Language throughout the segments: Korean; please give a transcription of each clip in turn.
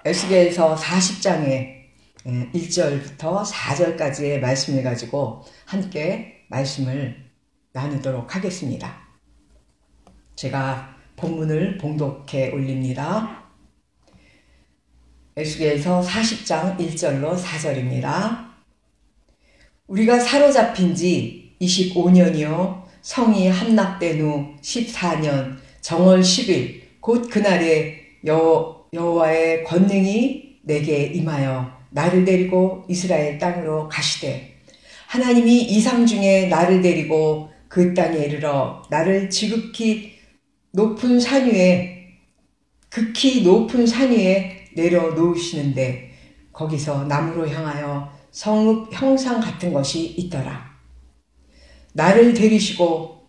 에스겔서 40장의 1절부터 4절까지의 말씀을 가지고 함께 말씀을 나누도록 하겠습니다. 제가 본문을 봉독해 올립니다. 에스겔서 40장 1절로 4절입니다. 우리가 사로잡힌 지 25년이요 성이 함락된 후 14년 정월 10일 곧 그날에 여호와의 권능이 내게 임하여 나를 데리고 이스라엘 땅으로 가시되 하나님이 이상 중에 나를 데리고 그 땅에 이르러 나를 극히 높은 산 위에 내려놓으시는데 거기서 나무로 향하여 성읍 형상 같은 것이 있더라. 나를 데리시고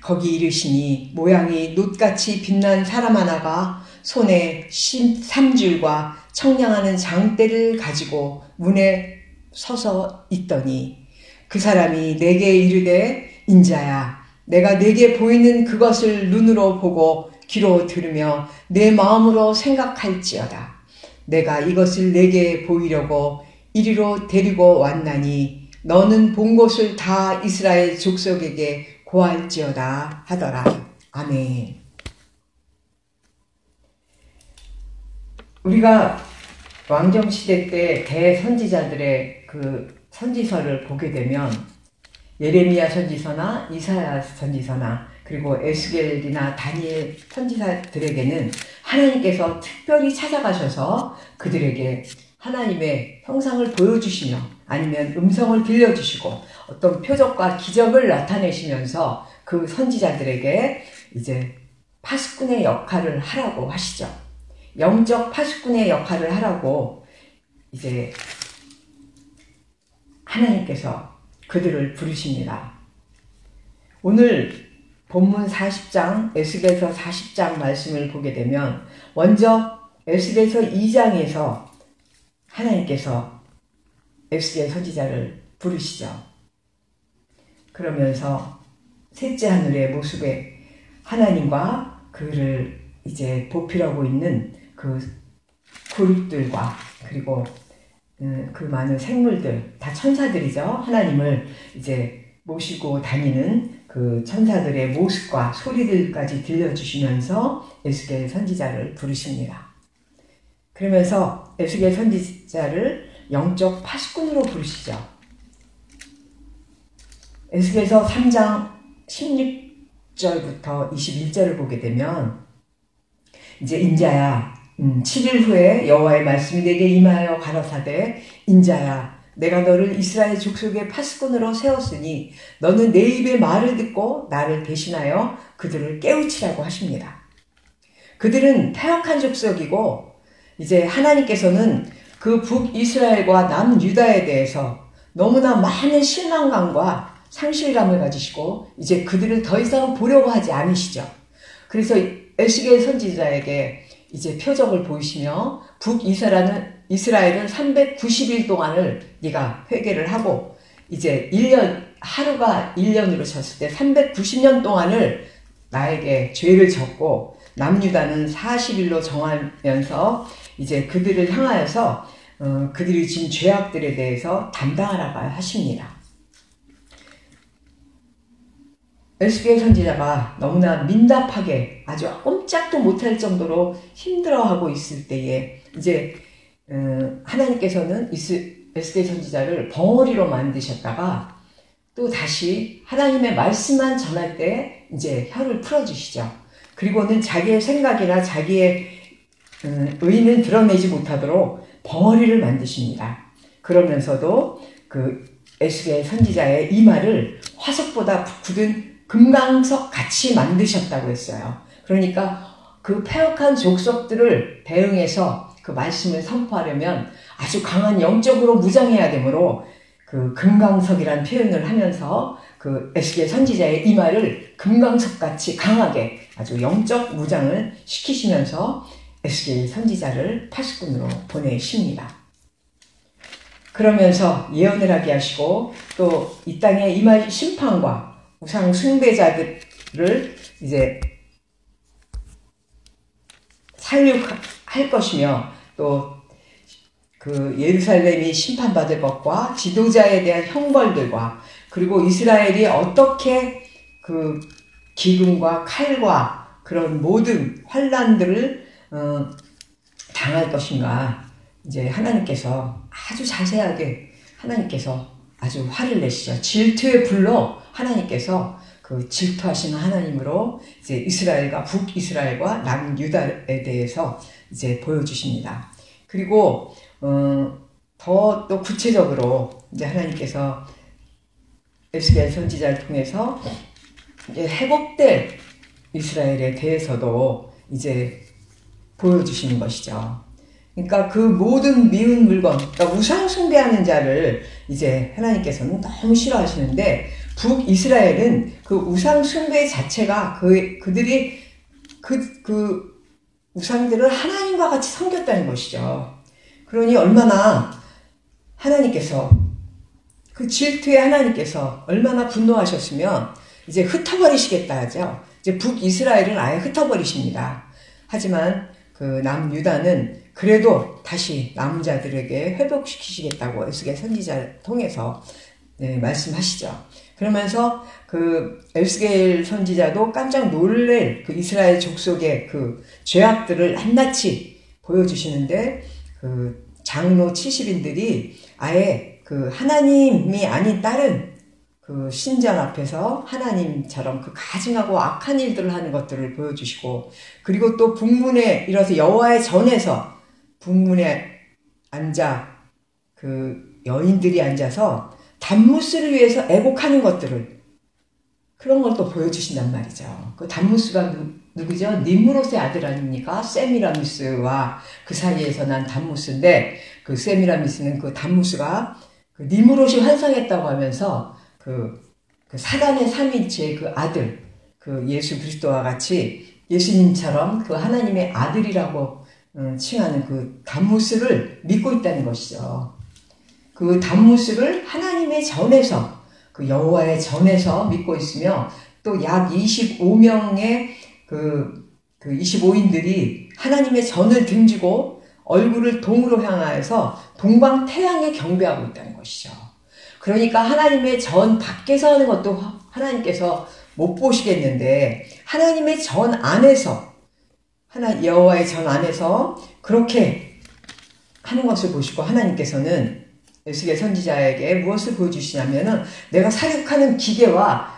거기 이르시니 모양이 놋같이 빛난 사람 하나가 손에 삼줄과 청량하는 장대를 가지고 문에 서서 있더니 그 사람이 내게 이르되 인자야 내가 내게 보이는 그것을 눈으로 보고 귀로 들으며 내 마음으로 생각할지어다. 내가 이것을 내게 보이려고 이리로 데리고 왔나니 너는 본 것을 다 이스라엘 족속에게 고할지어다 하더라. 아멘. 우리가 왕정시대 때 대선지자들의 그 선지서를 보게 되면 예레미야 선지서나 이사야 선지서나 그리고 에스겔이나 다니엘 선지자들에게는 하나님께서 특별히 찾아가셔서 그들에게 하나님의 형상을 보여주시며 아니면 음성을 들려주시고 어떤 표적과 기적을 나타내시면서 그 선지자들에게 이제 파수꾼의 역할을 하라고 하시죠. 영적 파수꾼의 역할을 하라고 이제 하나님께서 그들을 부르십니다. 오늘 본문 40장 에스겔서 40장 말씀을 보게 되면 먼저 에스겔서 2장에서 하나님께서 에스겔 선지자를 부르시죠. 그러면서 셋째 하늘의 모습에 하나님과 그를 이제 보필하고 있는 그 그룹들과 그리고 그 많은 생물들 다 천사들이죠. 하나님을 이제 모시고 다니는 그 천사들의 모습과 소리들까지 들려주시면서 에스겔 선지자를 부르십니다. 그러면서 에스겔 선지자를 영적 파수꾼으로 부르시죠. 에스겔서 3장 16절부터 21절을 보게 되면 이제 인자야 7일 후에 여호와의 말씀이 내게 임하여 가라사대 인자야 내가 너를 이스라엘 족속의 파수꾼으로 세웠으니 너는 내 입의 말을 듣고 나를 대신하여 그들을 깨우치라고 하십니다. 그들은 패역한 족속이고 이제 하나님께서는 그 북이스라엘과 남유다에 대해서 너무나 많은 실망감과 상실감을 가지시고 이제 그들을 더 이상 보려고 하지 않으시죠. 그래서 에스겔 선지자에게 이제 표적을 보이시며 북이스라엘은 390일 동안을 네가 회개를 하고 이제 1년 하루가 1년으로 쳤을 때 390년 동안을 나에게 죄를 졌고 남유다는 40일로 정하면서 이제 그들을 향하여서 그들이 지은 죄악들에 대해서 담당하라고 하십니다. 에스겔 선지자가 너무나 민답하게 아주 꼼짝도 못할 정도로 힘들어하고 있을 때에 이제 하나님께서는 에스겔 선지자를 벙어리로 만드셨다가 또 다시 하나님의 말씀만 전할 때 이제 혀를 풀어주시죠. 그리고는 자기의 생각이나 자기의 의는 드러내지 못하도록 벙어리를 만드십니다. 그러면서도 그 에스겔 선지자의 이마를 화석보다 굳은 금강석 같이 만드셨다고 했어요. 그러니까 그 패역한 족속들을 대응해서 그 말씀을 선포하려면 아주 강한 영적으로 무장해야 되므로 그 금강석이란 표현을 하면서 그 에스겔 선지자의 이마를 금강석같이 강하게 아주 영적 무장을 시키시면서 에스겔 선지자를 파수꾼으로 보내십니다. 그러면서 예언을 하게 하시고 또 이 땅에 임할 심판과 우상 숭배자들을 이제 살육할 것이며 또 그 예루살렘이 심판받을 것과 지도자에 대한 형벌들과 그리고 이스라엘이 어떻게 그 기근과 칼과 그런 모든 환난들을 당할 것인가 이제 하나님께서 아주 자세하게 하나님께서 아주 화를 내시죠. 질투의 불로 하나님께서 그 질투하시는 하나님으로 이제 이스라엘과 북이스라엘과 남유다에 대해서 이제 보여주십니다. 그리고 더 또 구체적으로 이제 하나님께서 에스겔 선지자를 통해서 이제 회복될 이스라엘에 대해서도 이제 보여주시는 것이죠. 그러니까 그 모든 미운 물건, 그러니까 우상 숭배하는 자를 이제 하나님께서는 너무 싫어하시는데 북이스라엘은 그 우상 숭배 자체가 그들이 그 우상들을 하나님과 같이 섬겼다는 것이죠. 그러니 얼마나 하나님께서 그 질투의 하나님께서 얼마나 분노하셨으면 이제 흩어버리시겠다 하죠. 이제 북이스라엘은 아예 흩어버리십니다. 하지만 그 남유다는 그래도 다시 남은 자들에게 회복시키시겠다고 에스겔 선지자를 통해서 말씀하시죠. 그러면서 그 에스겔 선지자도 깜짝 놀랄 그 이스라엘 족속의 그 죄악들을 낱낱이 보여주시는데 그 장로 70인들이 아예 그 하나님이 아닌 다른 그 신전 앞에서 하나님처럼 그 가증하고 악한 일들을 하는 것들을 보여주시고 그리고 또 북문에 이뤄서 여호와의 전에서 북문에 앉아 그 여인들이 앉아서 단무스를 위해서 애곡하는 것들을 그런 걸 또 보여주신단 말이죠. 그 단무스가 누구죠? 니므롯의 아들 아닙니까? 세미라미스와 그 사이에서 난 단무스인데 그 세미라미스는 그 단무스가 그 니므롯이 환상했다고 하면서 그 사단의 삼위일체의 그 아들 그 예수 그리스도와 같이 예수님처럼 그 하나님의 아들이라고 칭하는 그 단무스를 믿고 있다는 것이죠. 그 단무스를 하나님의 전에서 그 여호와의 전에서 믿고 있으며 또 약 25명의 그 25인들이 하나님의 전을 등지고 얼굴을 동으로 향하여서 동방 태양에 경배하고 있다는 것이죠. 그러니까 하나님의 전 밖에서 하는 것도 하나님께서 못 보시겠는데 하나님의 전 안에서 여호와의 전 안에서 그렇게 하는 것을 보시고 하나님께서는 에스겔 선지자에게 무엇을 보여주시냐면은 내가 사육하는 기계와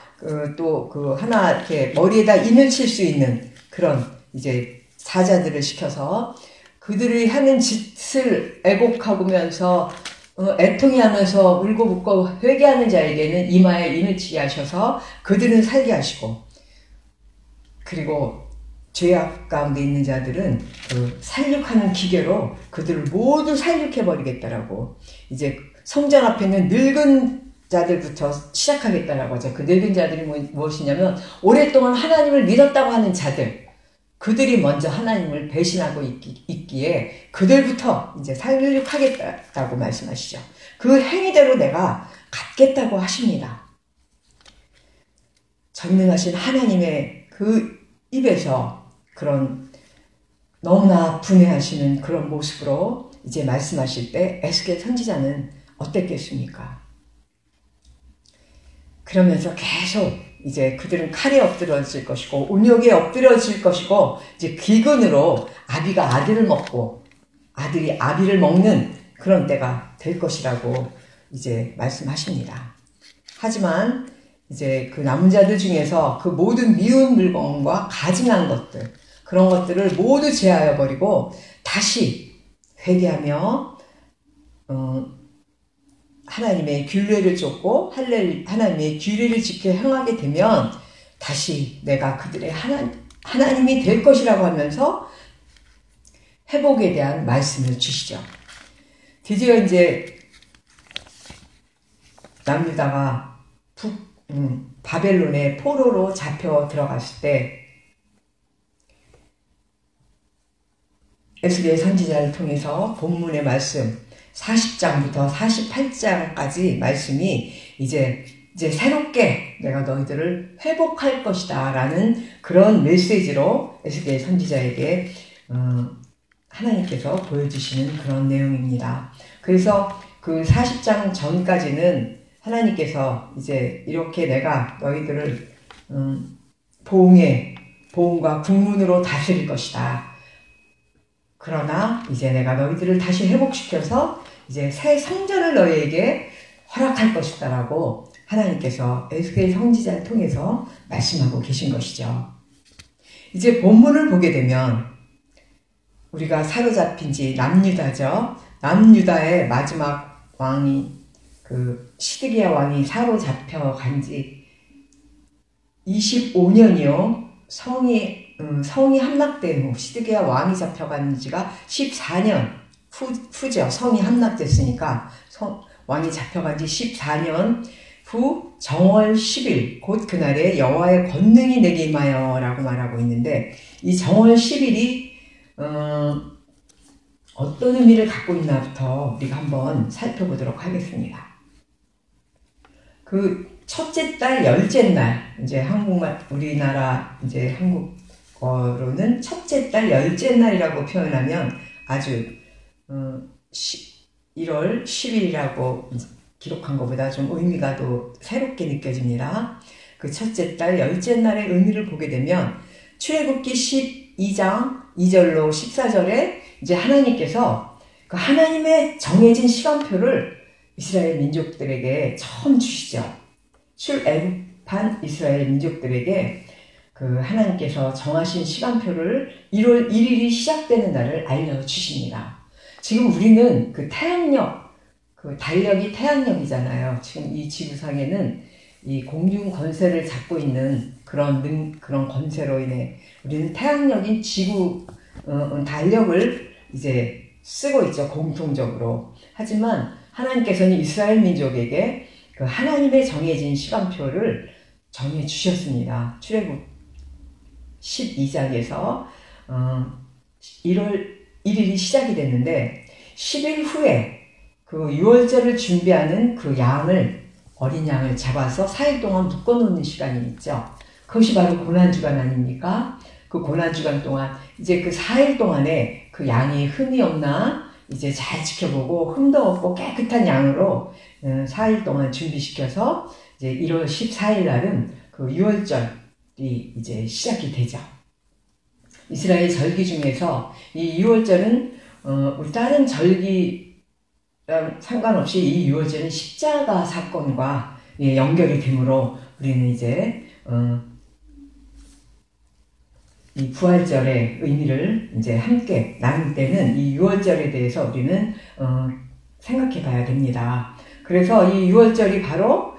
또 그 하나 이렇게 머리에다 인을 칠 수 있는 그런 이제 사자들을 시켜서 그들이 하는 짓을 애곡하면서 애통해하면서 울고붓고 회개하는 자에게는 이마에 인을 치게 하셔서 그들은 살게 하시고 그리고 죄악 가운데 있는 자들은 그 살육하는 기계로 그들을 모두 살육해버리겠다라고 이제 성전 앞에 있는 늙은 자들부터 시작하겠다라고 하죠. 그 늙은 자들이 무엇이냐면 오랫동안 하나님을 믿었다고 하는 자들 그들이 먼저 하나님을 배신하고 있기에 그들부터 이제 살육하겠다고 말씀하시죠. 그 행위대로 내가 갚겠다고 하십니다. 전능하신 하나님의 그 입에서 그런 너무나 분해하시는 그런 모습으로 이제 말씀하실 때 에스겔 선지자는 어땠겠습니까? 그러면서 계속 이제 그들은 칼에 엎드러질 것이고 온욕에 엎드러질 것이고 이제 기근으로 아비가 아들을 먹고 아들이 아비를 먹는 그런 때가 될 것이라고 이제 말씀하십니다. 하지만 이제 그 남은 자들 중에서 그 모든 미운 물건과 가증한 것들 그런 것들을 모두 제하여 버리고 다시 회개하며 하나님의 규례를 쫓고 하나님의 규례를 지켜 행하게 되면 다시 내가 그들의 하나님이 될 것이라고 하면서 회복에 대한 말씀을 주시죠. 드디어 이제 남유다가 바벨론의 포로로 잡혀 들어갔을 때 에스겔 선지자를 통해서 본문의 말씀 40장부터 48장까지 말씀이 이제 새롭게 내가 너희들을 회복할 것이다 라는 그런 메시지로 에스겔 선지자에게 하나님께서 보여주시는 그런 내용입니다. 그래서 그 40장 전까지는 하나님께서 이제 이렇게 내가 너희들을 보응과 국문으로 다스릴 것이다. 그러나 이제 내가 너희들을 다시 회복시켜서 이제 새 성전을 너희에게 허락할 것이다 라고 하나님께서 에스겔 선지자를 통해서 말씀하고 계신 것이죠. 이제 본문을 보게 되면 우리가 사로잡힌 지 남유다죠. 남유다의 마지막 왕이 그 시드기야 왕이 사로잡혀 간 지 25년이요. 성이 함락된 후 시드기야 왕이 잡혀간 지가 14년 후죠. 성이 함락됐으니까 왕이 잡혀간 지 14년 후 정월 10일 곧 그날에 여호와의 권능이 내게 임하여 라고 말하고 있는데 이 정월 10일이 어떤 의미를 갖고 있나부터 우리가 한번 살펴보도록 하겠습니다. 그 첫째 달 열째 날 이제 한국말 우리나라 이제 한국어로는 첫째 달 열째 날이라고 표현하면 아주 1월 10일이라고 기록한 것보다 좀 의미가 더 새롭게 느껴집니다. 그 첫째 달 열째 날의 의미를 보게 되면 출애굽기 12장 2절로 14절에 이제 하나님께서 그 하나님의 정해진 시간표를 이스라엘 민족들에게 처음 주시죠. 출애굽한 이스라엘 민족들에게 그 하나님께서 정하신 시간표를 1월 1일이 시작되는 날을 알려주십니다. 지금 우리는 그 태양력, 그 달력이 태양력이잖아요. 지금 이 지구상에는 이 공중 권세를 잡고 있는 그런 권세로 인해 우리는 태양력인 지구 달력을 이제 쓰고 있죠. 공통적으로. 하지만 하나님께서는 이스라엘 민족에게 그 하나님의 정해진 시간표를 정해 주셨습니다. 출애굽 12장에서 1월 1일이 시작이 됐는데 10일 후에 그 유월절을 준비하는 그 어린 양을 잡아서 4일 동안 묶어놓는 시간이 있죠. 그것이 바로 고난주간 아닙니까? 그 고난주간 동안 이제 그 4일 동안에 그 양이 흠이 없나 이제 잘 지켜보고 흠도 없고 깨끗한 양으로 4일 동안 준비시켜서 이제 1월 14일 날은 그 유월절이 이제 시작이 되죠. 이스라엘 절기 중에서 이 유월절은 우리 다른 절기랑 상관없이 이 유월절은 십자가 사건과 연결이 되므로 우리는 이제 이 부활절의 의미를 이제 함께 나눌 때는 이 유월절에 대해서 우리는 생각해 봐야 됩니다. 그래서 이 유월절이 바로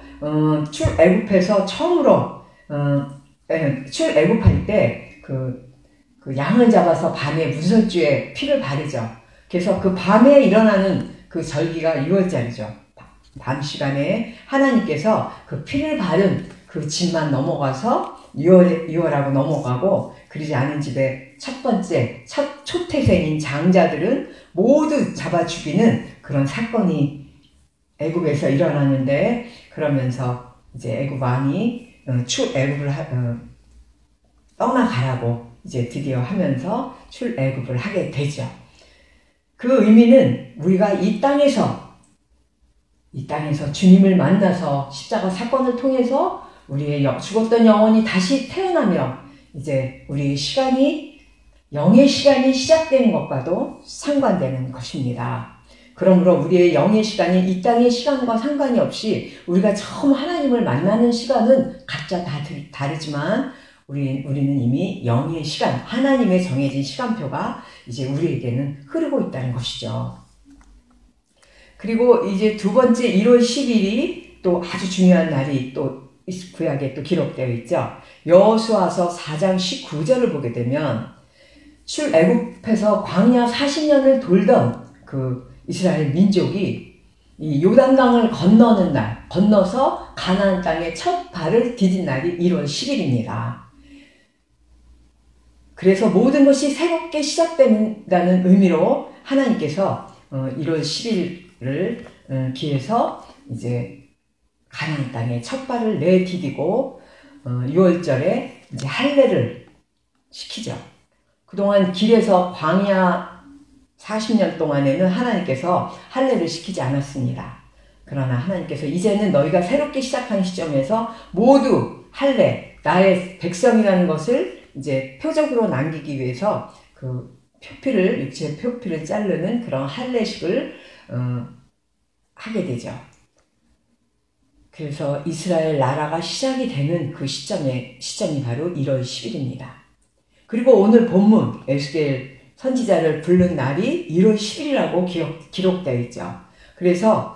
출애굽해서 처음으로 출애굽할 때 그 양을 잡아서 밤에 문설주에 피를 바르죠. 그래서 그 밤에 일어나는 그 절기가 유월절이죠. 밤 시간에 하나님께서 그 피를 바른 그 집만 넘어가서 유월하고 넘어가고 그러지 않은 집의 첫 번째 초태생인 장자들은 모두 잡아 죽이는 그런 사건이 애굽에서 일어나는데 그러면서 이제 애굽 왕이 출애굽을 떠나가라고 이제 드디어 하면서 출애굽을 하게 되죠. 그 의미는 우리가 이 땅에서 주님을 만나서 십자가 사건을 통해서 우리의 죽었던 영혼이 다시 태어나며 이제 우리의 영의 시간이 시작되는 것과도 상관되는 것입니다. 그러므로 우리의 영의 시간이 이 땅의 시간과 상관이 없이 우리가 처음 하나님을 만나는 시간은 각자 다 다르지만 우리는 이미 영의 시간, 하나님의 정해진 시간표가 이제 우리에게는 흐르고 있다는 것이죠. 그리고 이제 두 번째 1월 10일이 또 아주 중요한 날이 또 구약에 또 기록되어 있죠. 여호수아서 4장 19절을 보게 되면 출애굽해서 광야 40년을 돌던 그 이스라엘 민족이 이 요단강을 건너서 가나안 땅에 첫 발을 디딘 날이 1월 10일입니다. 그래서 모든 것이 새롭게 시작된다는 의미로 하나님께서 1월 10일을 기해서 이제 가나안 땅에 첫 발을 내디디고 6월절에 이제 할례를 시키죠. 그동안 길에서 광야 40년 동안에는 하나님께서 할례를 시키지 않았습니다. 그러나 하나님께서 이제는 너희가 새롭게 시작한 시점에서 모두 할례, 나의 백성이라는 것을 이제 표적으로 남기기 위해서 그 표피를, 육체의 표피를 자르는 그런 할례식을 하게 되죠. 그래서 이스라엘 나라가 시작이 되는 그 시점이 바로 1월 10일입니다. 그리고 오늘 본문 에스겔 선지자를 부른 날이 1월 10일이라고 기록되어 있죠. 그래서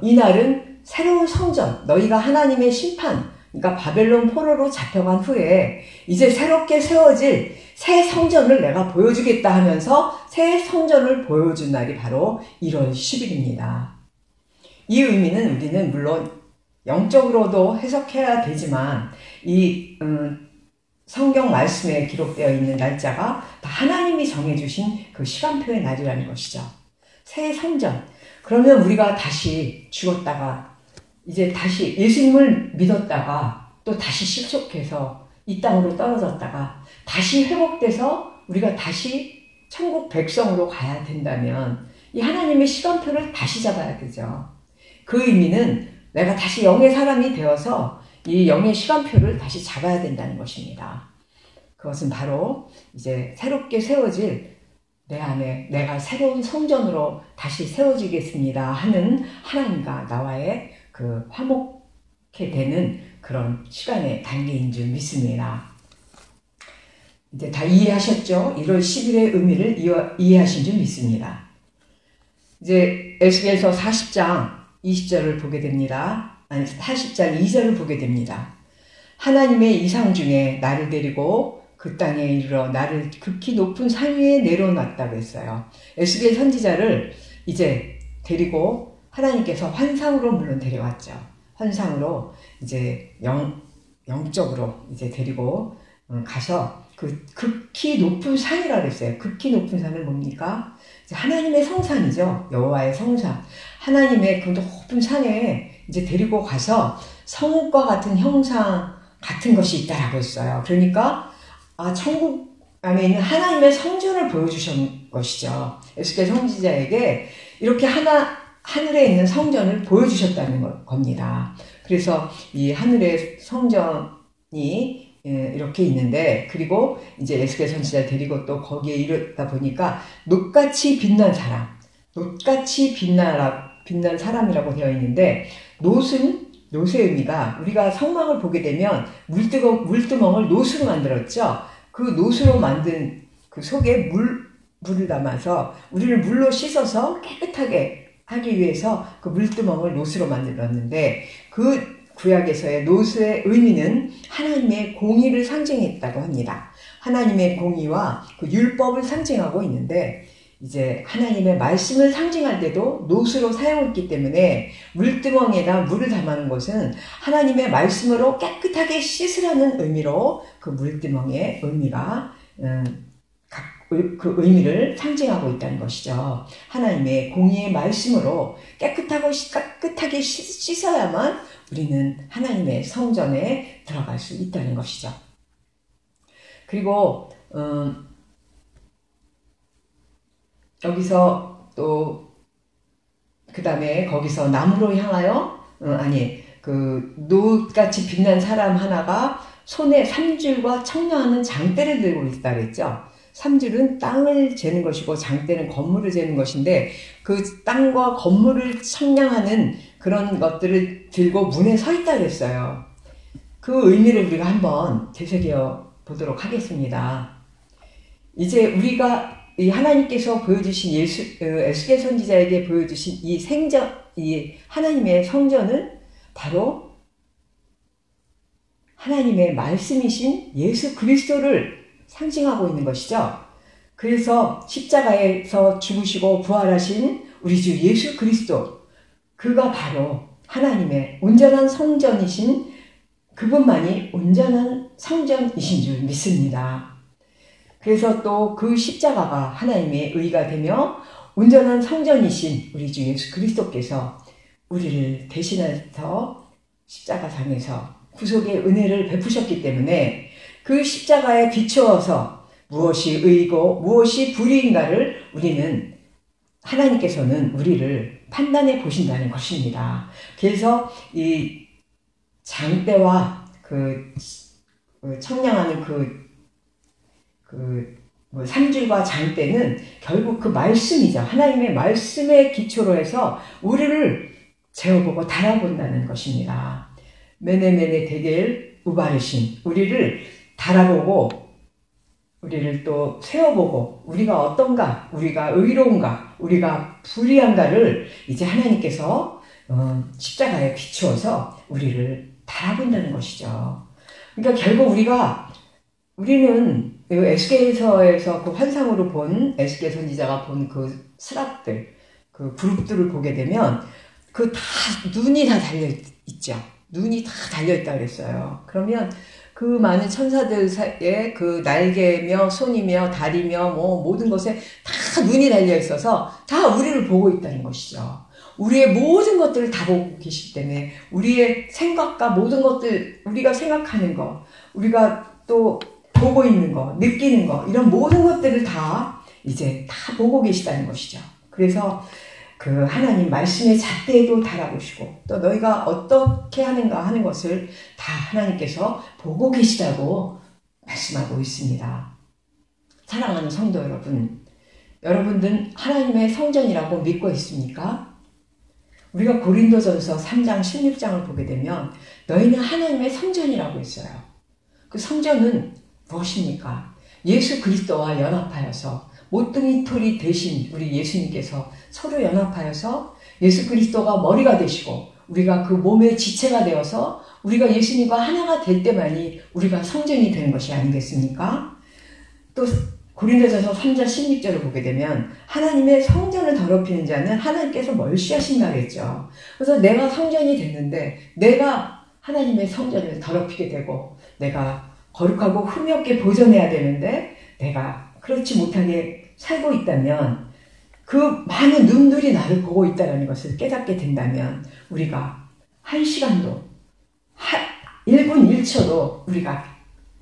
이 날은 새로운 성전, 너희가 하나님의 심판, 그러니까 바벨론 포로로 잡혀간 후에 이제 새롭게 세워질 새 성전을 내가 보여주겠다 하면서 새 성전을 보여준 날이 바로 1월 10일입니다. 이 의미는 우리는 물론 영적으로도 해석해야 되지만 이 성경 말씀에 기록되어 있는 날짜가 다 하나님이 정해주신 그 시간표의 날이라는 것이죠. 새 성전. 그러면 우리가 다시 죽었다가 이제 다시 예수님을 믿었다가 또 다시 실족해서 이 땅으로 떨어졌다가 다시 회복돼서 우리가 다시 천국 백성으로 가야 된다면 이 하나님의 시간표를 다시 잡아야 되죠. 그 의미는 내가 다시 영의 사람이 되어서 이 영의 시간표를 다시 잡아야 된다는 것입니다. 그것은 바로 이제 새롭게 세워질 내 안에 내가 새로운 성전으로 다시 세워지겠습니다 하는 하나님과 나와의 그 화목해 되는 그런 시간의 단계인 줄 믿습니다. 이제 다 이해하셨죠? 1월 10일의 의미를 이해하신 줄 믿습니다. 이제 에스겔서 40장 20절을 보게 됩니다. 아니 40장 2절을 보게 됩니다. 하나님의 이상 중에 나를 데리고 그 땅에 이르러 나를 극히 높은 산 위에 내려놨다고 했어요. 에스겔 선지자를 이제 데리고 하나님께서 환상으로 물론 데려왔죠. 환상으로 이제 영적으로 이제 데리고 가서 그 극히 높은 산이라고 했어요. 극히 높은 산은 뭡니까? 하나님의 성산이죠. 여호와의 성산. 하나님의 그 높은 산에 이제 데리고 가서 성과 같은 형상 같은 것이 있다라고 했어요. 그러니까 천국 안에 있는 하나님의 성전을 보여주신 것이죠. 에스겔 선지자에게 이렇게 하늘에 있는 성전을 보여주셨다는 겁니다. 그래서 이 하늘의 성전이 이렇게 있는데, 그리고 이제 에스겔 선지자를 데리고 또 거기에 이르다 보니까 녹같이 빛난 사람, 녹같이 빛난 사람이라고 되어 있는데, 노의 의미가 우리가 성막을 보게 되면 물두멍을 노수로 만들었죠. 그 노수로 만든 그 속에 물을 담아서 우리를 물로 씻어서 깨끗하게 하기 위해서 그 물두멍을 노수로 만들었는데, 그 구약에서의 노수의 의미는 하나님의 공의를 상징했다고 합니다. 하나님의 공의와 그 율법을 상징하고 있는데, 이제 하나님의 말씀을 상징할 때도 노수로 사용했기 때문에 물두멍에다 물을 담아놓은 것은 하나님의 말씀으로 깨끗하게 씻으라는 의미로 그 물두멍의 의미가 그 의미를 상징하고 있다는 것이죠. 하나님의 공의의 말씀으로 깨끗하게 씻어야만 우리는 하나님의 성전에 들어갈 수 있다는 것이죠. 그리고 여기서 또 그 다음에 거기서 나무로 향하여 그 노같이 빛난 사람 하나가 손에 삼줄과 청량하는 장대를 들고 있다 그랬죠. 삼줄은 땅을 재는 것이고 장대는 건물을 재는 것인데, 그 땅과 건물을 청량하는 그런 것들을 들고 문에 서 있다 그랬어요. 그 의미를 우리가 한번 되새겨 보도록 하겠습니다. 이제 우리가 이 하나님께서 보여주신 에스겔 선지자에게 보여주신 이 하나님의 성전은 바로 하나님의 말씀이신 예수 그리스도를 상징하고 있는 것이죠. 그래서 십자가에서 죽으시고 부활하신 우리 주 예수 그리스도, 그가 바로 하나님의 온전한 성전이신 그분만이 온전한 성전이신 줄 믿습니다. 그래서 또 그 십자가가 하나님의 의가 되며 온전한 성전이신 우리 주 예수 그리스도께서 우리를 대신해서 십자가상에서 구속의 은혜를 베푸셨기 때문에 그 십자가에 비추어서 무엇이 의고 무엇이 불의인가를 하나님께서는 우리를 판단해 보신다는 것입니다. 그래서 이 장대와 청량하는 삼줄과 장대는 결국 그 말씀이죠. 하나님의 말씀에 기초로 해서 우리를 재어보고 달아본다는 것입니다. 메네메네 데겔 우바르신, 우리를 달아보고 우리를 또 세워보고 우리가 어떤가, 우리가 의로운가, 우리가 불의한가를 이제 하나님께서 십자가에 비추어서 우리를 달아본다는 것이죠. 그러니까 결국 우리는 에스겔서에서 그 환상으로 본 에스겔 선지자가 본 그 스랍들, 그 그룹들을 보게 되면 눈이 다 달려 있죠. 눈이 다 달려 있다 그랬어요. 그러면 그 많은 천사들 사이에 그 날개며 손이며 다리며 모든 것에 다 눈이 달려 있어서 다 우리를 보고 있다는 것이죠. 우리의 모든 것들을 다 보고 계시기 때문에 우리의 생각과 모든 것들, 우리가 생각하는 거, 우리가 또 보고 있는 거, 느끼는 거, 이런 모든 것들을 다 이제 다 보고 계시다는 것이죠. 그래서 그 하나님 말씀의 잣대에도 달아보시고 또 너희가 어떻게 하는가 하는 것을 다 하나님께서 보고 계시다고 말씀하고 있습니다. 사랑하는 성도 여러분, 여러분들은 하나님의 성전이라고 믿고 있습니까? 우리가 고린도전서 3장 16장을 보게 되면 너희는 하나님의 성전이라고 했어요. 그 성전은 무엇입니까? 예수 그리스도와 연합하여서 모퉁이 돌이 되신 우리 예수님께서 서로 연합하여서 예수 그리스도가 머리가 되시고 우리가 그 몸의 지체가 되어서 우리가 예수님과 하나가 될 때만이 우리가 성전이 되는 것이 아니겠습니까? 또 고린도전서 3장 16절을 보게 되면 하나님의 성전을 더럽히는 자는 하나님께서 멀시하신다 그랬죠. 그래서 내가 성전이 됐는데 내가 하나님의 성전을 더럽히게 되고 내가 거룩하고 흠이 없게 보존해야 되는데 내가 그렇지 못하게 살고 있다면 그 많은 눈들이 나를 보고 있다는 것을 깨닫게 된다면 우리가 한 시간도 1분 1초도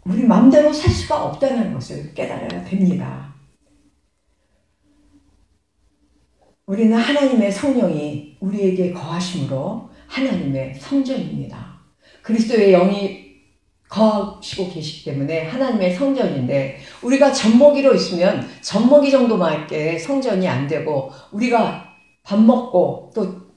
우리 마음대로 살 수가 없다는 것을 깨달아야 됩니다. 우리는 하나님의 성령이 우리에게 거하심으로 하나님의 성전입니다. 그리스도의 영이 거하시고 계시기 때문에 하나님의 성전인데 우리가 젖먹이로 있으면 젖먹이 정도밖에 성전이 안 되고 우리가 밥 먹고 또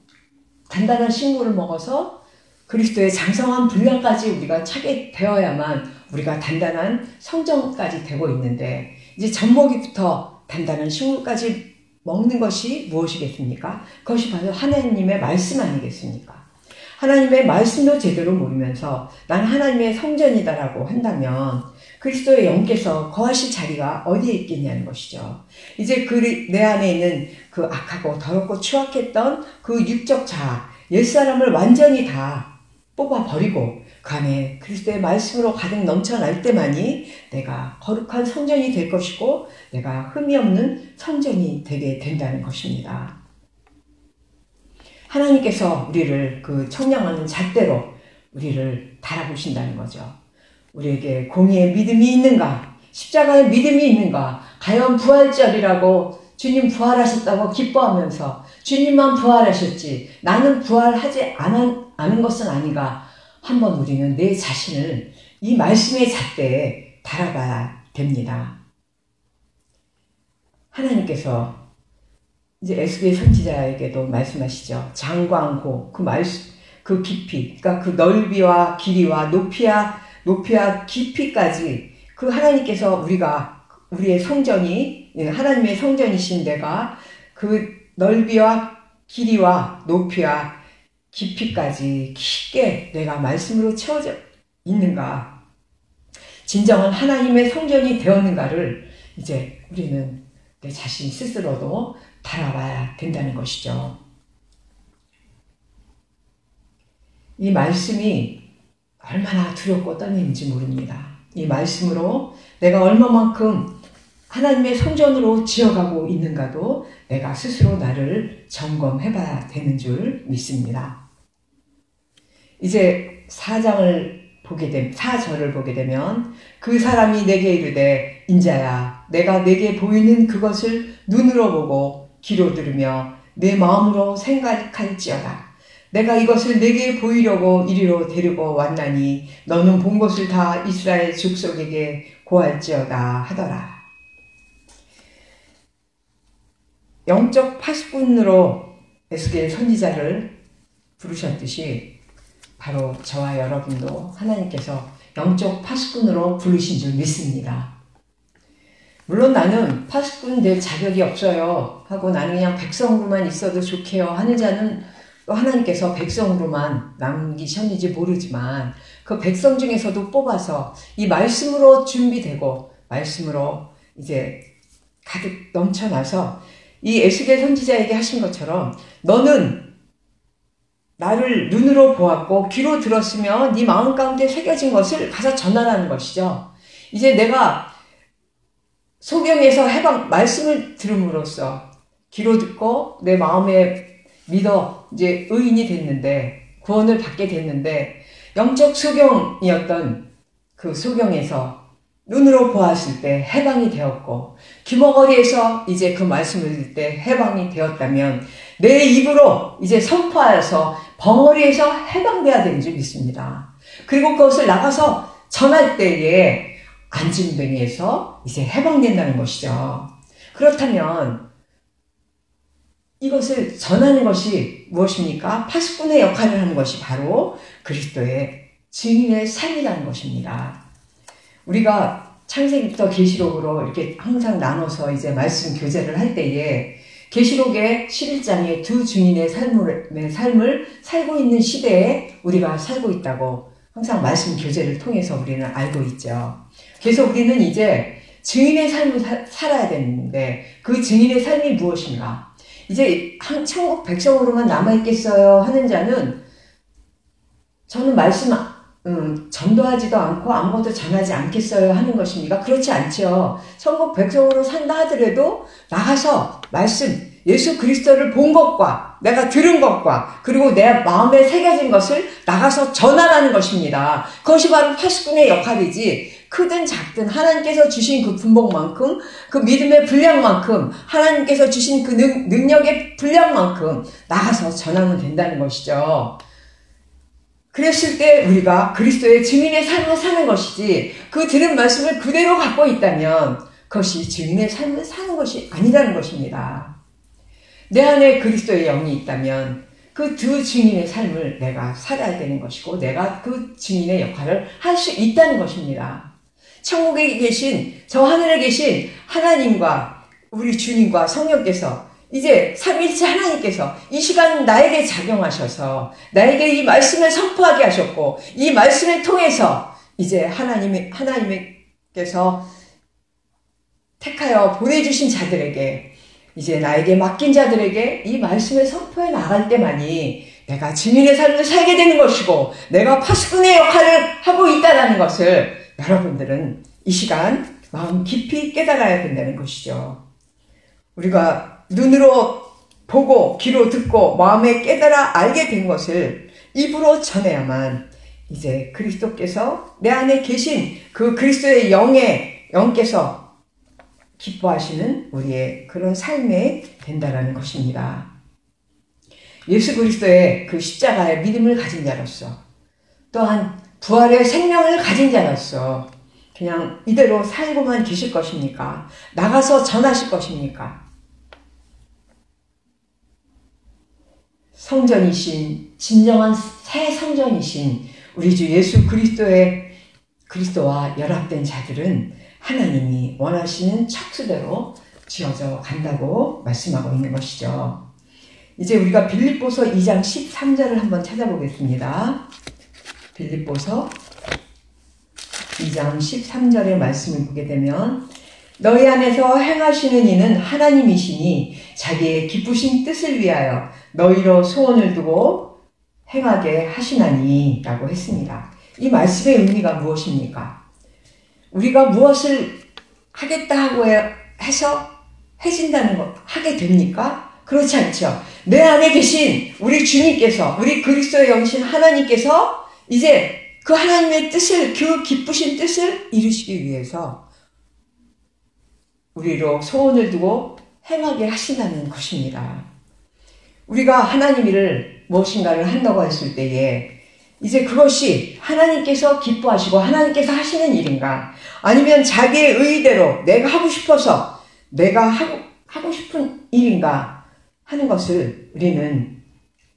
단단한 식물을 먹어서 그리스도의 장성한 분량까지 우리가 차게 되어야만 우리가 단단한 성전까지 되고 있는데 이제 젖먹이부터 단단한 식물까지 먹는 것이 무엇이겠습니까? 그것이 바로 하나님의 말씀 아니겠습니까? 하나님의 말씀도 제대로 모르면서 난 하나님의 성전이다라고 한다면 그리스도의 영께서 거하실 자리가 어디에 있겠냐는 것이죠. 이제 내 안에 있는 그 악하고 더럽고 추악했던 그 육적 자아, 옛사람을 완전히 다 뽑아버리고 그 안에 그리스도의 말씀으로 가득 넘쳐날 때만이 내가 거룩한 성전이 될 것이고 내가 흠이 없는 성전이 되게 된다는 것입니다. 하나님께서 우리를 그 청량하는 잣대로 우리를 달아보신다는 거죠. 우리에게 공의의 믿음이 있는가? 십자가의 믿음이 있는가? 과연 부활절이라고 주님 부활하셨다고 기뻐하면서 주님만 부활하셨지 나는 부활하지 않은 것은 아닌가? 한번 우리는 내 자신을 이 말씀의 잣대에 달아봐야 됩니다. 하나님께서 이제 에스겔 선지자에게도 말씀하시죠. 장광고 그 깊이, 그러니까 그 넓이와 길이와 높이와 깊이까지 그 하나님께서 우리의 성전이 하나님의 성전이신 내가 그 넓이와 길이와 높이와 깊이까지 깊게 내가 말씀으로 채워져 있는가, 진정한 하나님의 성전이 되었는가를 이제 우리는 내 자신 스스로도 달아봐야 된다는 것이죠. 이 말씀이 얼마나 두렵고 떨리는지 모릅니다. 이 말씀으로 내가 얼마만큼 하나님의 성전으로 지어가고 있는가도 내가 스스로 나를 점검해봐야 되는 줄 믿습니다. 이제 4장을 4절을 보게 되면 그 사람이 내게 이르되 인자야 내가 내게 보이는 그것을 눈으로 보고 귀로 들으며 내 마음으로 생각할지어다. 내가 이것을 내게 보이려고 이리로 데리고 왔나니 너는 본 것을 다 이스라엘 족속에게 고할지어다 하더라. 영적 파수꾼으로 에스겔 선지자를 부르셨듯이 바로 저와 여러분도 하나님께서 영적 파수꾼으로 부르신 줄 믿습니다. 물론 나는 파수꾼 될 자격이 없어요 하고 나는 그냥 백성으로만 있어도 좋게요 하는 자는 또 하나님께서 백성으로만 남기셨는지 모르지만 그 백성 중에서도 뽑아서 이 말씀으로 준비되고 말씀으로 이제 가득 넘쳐나서 이 에스겔 선지자에게 하신 것처럼 너는 나를 눈으로 보았고 귀로 들었으며 네 마음 가운데 새겨진 것을 가서 전하라는 것이죠. 이제 내가 소경에서 말씀을 들음으로써 귀로 듣고 내 마음에 믿어 이제 의인이 됐는데 구원을 받게 됐는데 영적 소경이었던 그 소경에서 눈으로 보았을 때 해방이 되었고 귀머거리에서 이제 그 말씀을 들을 때 해방이 되었다면 내 입으로 이제 선포하여서 벙어리에서 해방돼야 되는 줄 믿습니다. 그리고 그것을 나가서 전할 때에 안진뱅이에서 이제 해방된다는 것이죠. 그렇다면 이것을 전하는 것이 무엇입니까? 파수꾼의 역할을 하는 것이 바로 그리스도의 증인의 삶이라는 것입니다. 우리가 창세기부터 계시록으로 이렇게 항상 나눠서 이제 말씀 교제를 할 때에 계시록의 11장에 두 증인의 삶을 살고 있는 시대에 우리가 살고 있다고 항상 말씀 교제를 통해서 우리는 알고 있죠. 그래서 우리는 이제 증인의 삶을 살아야 되는데 그 증인의 삶이 무엇인가? 이제 천국 백성으로만 남아있겠어요 하는 자는 저는 말씀 전도하지도 않고 아무것도 전하지 않겠어요 하는 것입니까? 그렇지 않죠. 천국 백성으로 산다 하더라도 나가서 말씀 예수 그리스도를 본 것과 내가 들은 것과 그리고 내 마음에 새겨진 것을 나가서 전하라는 것입니다. 그것이 바로 파수꾼의 역할이지 크든 작든 하나님께서 주신 그 분복만큼 그 믿음의 분량만큼 하나님께서 주신 그 능력의 분량만큼 나가서 전하면 된다는 것이죠. 그랬을 때 우리가 그리스도의 증인의 삶을 사는 것이지 그 들은 말씀을 그대로 갖고 있다면 그것이 증인의 삶을 사는 것이 아니라는 것입니다. 내 안에 그리스도의 영이 있다면 그 두 증인의 삶을 내가 살아야 되는 것이고 내가 그 증인의 역할을 할 수 있다는 것입니다. 천국에 계신 저 하늘에 계신 하나님과 우리 주님과 성령께서 이제 삼위일체 하나님께서 이 시간 나에게 작용하셔서 나에게 이 말씀을 선포하게 하셨고 이 말씀을 통해서 이제 하나님께서 택하여 보내주신 자들에게 이제 나에게 맡긴 자들에게 이 말씀을 선포해 나갈 때만이 내가 증인의 삶을 살게 되는 것이고 내가 파수꾼의 역할을 하고 있다는 것을 여러분들은 이 시간 마음 깊이 깨달아야 된다는 것이죠. 우리가 눈으로 보고 귀로 듣고 마음에 깨달아 알게 된 것을 입으로 전해야만 이제 그리스도께서 내 안에 계신 그 그리스도의 영께서 기뻐하시는 우리의 그런 삶에 된다라는 것입니다. 예수 그리스도의 그 십자가의 믿음을 가진 자로서 또한 부활의 생명을 가진 자로서 그냥 이대로 살고만 계실 것입니까? 나가서 전하실 것입니까? 성전이신 진정한 새 성전이신 우리 주 예수 그리스도와 연합된 자들은 하나님이 원하시는 척수대로 지어져 간다고 말씀하고 있는 것이죠. 이제 우리가 빌립보서 2장 13절을 한번 찾아보겠습니다. 빌립보서 2장 13절의 말씀을 보게 되면 너희 안에서 행하시는 이는 하나님이시니 자기의 기쁘신 뜻을 위하여 너희로 소원을 두고 행하게 하시나니 라고 했습니다. 이 말씀의 의미가 무엇입니까? 우리가 무엇을 하겠다 하고 해서 해진다는 것 하게 됩니까? 그렇지 않죠. 내 안에 계신 우리 주님께서 우리 그리스도의 영신 하나님께서 이제 그 하나님의 뜻을, 그 기쁘신 뜻을 이루시기 위해서 우리로 소원을 두고 행하게 하신다는 것입니다. 우리가 하나님을 무엇인가를 한다고 했을 때에 이제 그것이 하나님께서 기뻐하시고 하나님께서 하시는 일인가, 아니면 자기의 의대로 내가 하고 싶어서 내가 하고 싶은 일인가 하는 것을 우리는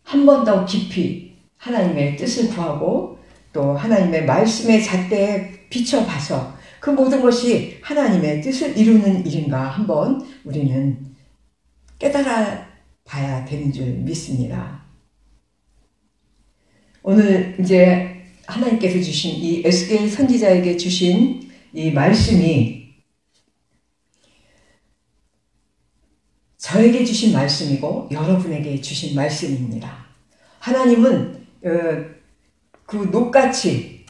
한 번 더 깊이 하나님의 뜻을 구하고 또 하나님의 말씀의 잣대에 비춰봐서 그 모든 것이 하나님의 뜻을 이루는 일인가 한번 우리는 깨달아 봐야 되는 줄 믿습니다. 오늘 이제 하나님께서 주신 이 에스겔 선지자에게 주신 이 말씀이 저에게 주신 말씀이고 여러분에게 주신 말씀입니다. 하나님은 그 녹같이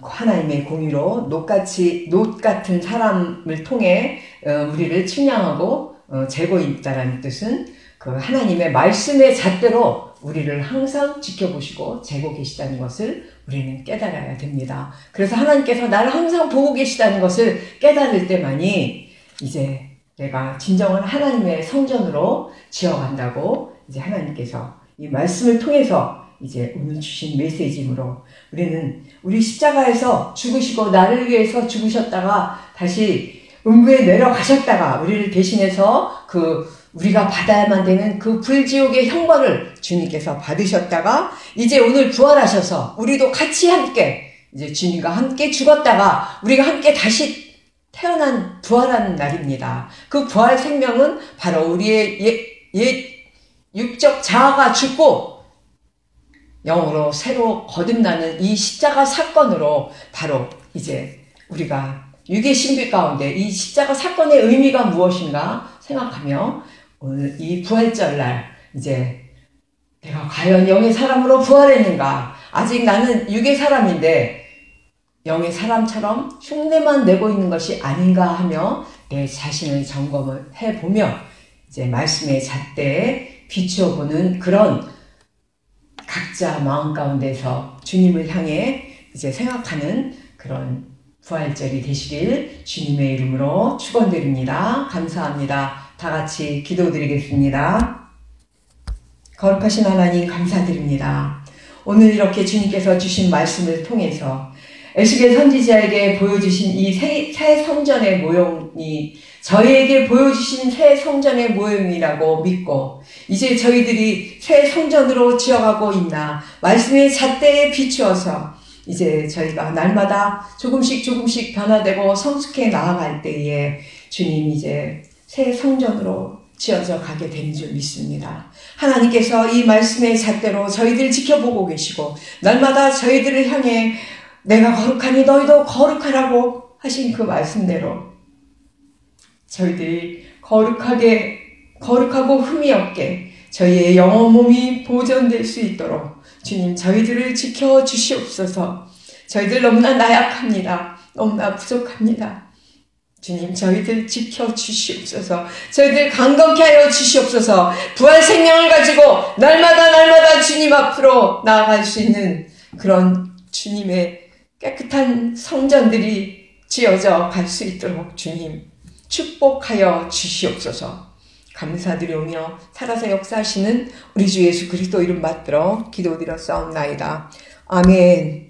하나님의 공의로 녹 같은 사람을 통해 우리를 측량하고 재고 있다라는 뜻은 그 하나님의 말씀의 잣대로 우리를 항상 지켜보시고 재고 계시다는 것을 우리는 깨달아야 됩니다. 그래서 하나님께서 나를 항상 보고 계시다는 것을 깨달을 때만이 이제 내가 진정한 하나님의 성전으로 지어간다고 이제 하나님께서 이 말씀을 통해서 이제 오늘 주신 메시지로 우리는 우리 십자가에서 죽으시고 나를 위해서 죽으셨다가 다시 음부에 내려가셨다가 우리를 대신해서 우리가 받아야만 되는 그 불지옥의 형벌을 주님께서 받으셨다가 이제 오늘 부활하셔서 우리도 같이 함께 이제 주님과 함께 죽었다가 우리가 함께 다시 태어난 부활하는 날입니다. 그 부활 생명은 바로 우리의 옛 육적 자아가 죽고 영으로 새로 거듭나는 이 십자가 사건으로 바로 이제 우리가 육의 신비 가운데 이 십자가 사건의 의미가 무엇인가 생각하며 오늘 이 부활절날 이제 내가 과연 영의 사람으로 부활했는가, 아직 나는 육의 사람인데 영의 사람처럼 흉내만 내고 있는 것이 아닌가 하며 내 자신을 점검을 해보며 이제 말씀의 잣대에 비추어보는 그런 각자 마음 가운데서 주님을 향해 이제 생각하는 그런 부활절이 되시길 주님의 이름으로 축원드립니다. 감사합니다. 다 같이 기도드리겠습니다. 거룩하신 하나님 감사드립니다. 오늘 이렇게 주님께서 주신 말씀을 통해서 에스겔 선지자에게 보여주신 이 새 성전의 모형이 저희에게 보여주신 새 성전의 모형이라고 믿고 이제 저희들이 새 성전으로 지어가고 있나 말씀의 잣대에 비추어서 이제 저희가 날마다 조금씩 변화되고 성숙해 나아갈 때에 주님 이제 새 성전으로 지어져 가게 되는 줄 믿습니다. 하나님께서 이 말씀의 잣대로 저희들 지켜보고 계시고 날마다 저희들을 향해 내가 거룩하니 너희도 거룩하라고 하신 그 말씀대로 저희들이 거룩하고 흠이 없게 저희의 영혼 몸이 보존될 수 있도록 주님 저희들을 지켜주시옵소서. 저희들 너무나 나약합니다. 너무나 부족합니다. 주님 저희들 지켜주시옵소서. 저희들 강건케 하여 주시옵소서. 부활 생명을 가지고 날마다 주님 앞으로 나아갈 수 있는 그런 주님의 깨끗한 성전들이 지어져 갈 수 있도록 주님 축복하여 주시옵소서. 감사드리오며 살아서 역사하시는 우리 주 예수 그리스도 이름 받들어 기도드렸사옵나이다. 아멘.